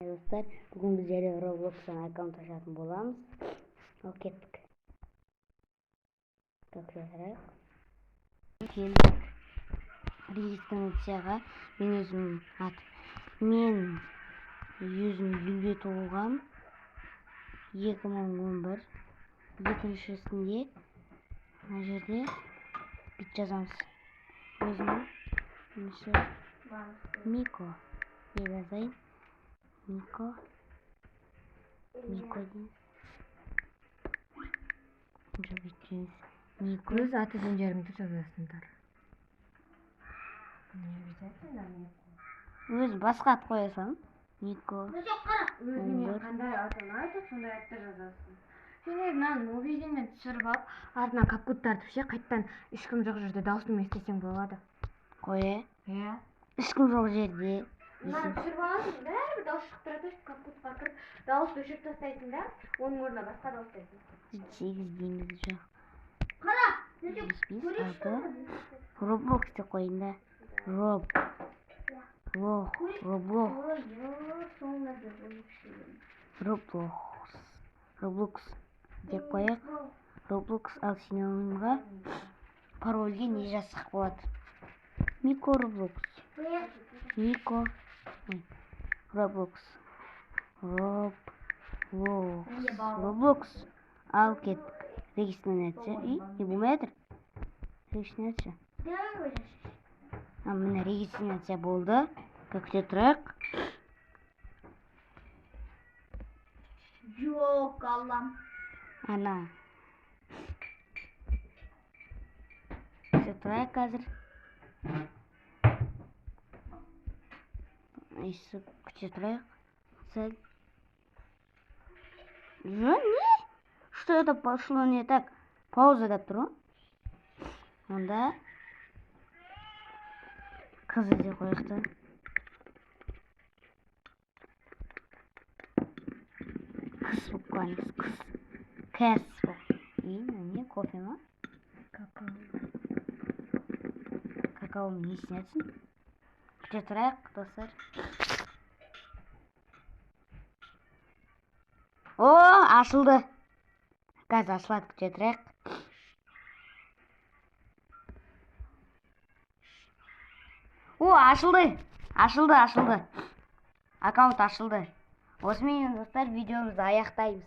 Dostlar, bugün bizlere Roblox'tan account açатын bolamız. Al kettik. Tıklayarak. Keldik. Registratsiyaga men özüm men yüzüm Gülbe туылган 2011 7-сінде мына жерде бит жазамыз. Өзүмүн Мико деп жазайын. Мико дейміз. Мико. Өз аты жөнүңдү жазасыңдар. Өз басқа ат қоясың. Мико. Өзүңө кандай атын айтып, сондай атты жазасың. Сен мынаны мобилден түшүрүп алып, артынан капкуттарды түшүп, кайттан эч ким жок жерде даусун эстесең болот. Кое. Иә. Эч ким жок жерде. Мынаны түшүрүп аласың, бәрібір дауыс шығып тұрады, капкутқа кіріп, дауысты өшіріп тастайсың да, оның орнына басқа дауыс тастайсың. 8 дейміз жоқ. Қара, Roblox деп қойын да. Roblox деп қояқ. Roblox ал сенің ойынға парольге не жазсақ болады? Мико Roblox. Мико Roblox. Roblox. Ал кеттік. Регистрация. Не болмайды? Регистрация. Міне регистрация болды. Көкте тұрайық. Жоқ, Аллам. Ана. Көкте тұрайық қазір. Көкте тұрайық. Сәл. Не? Что это пошло не так? Пауза деп тұру. Онда қыз іздей қойықты. Қыз болып қойыңыз, қыз. Кәс болып. Не, кофе ма? Какао. Какао не снятсың? Күте тұрайық, достар. О, ашылды. Қазір ашылады, күте тұрайық. О, ашылды. Аккаунт ашылды. Осымен достар, видеомызды аяқтаймыз.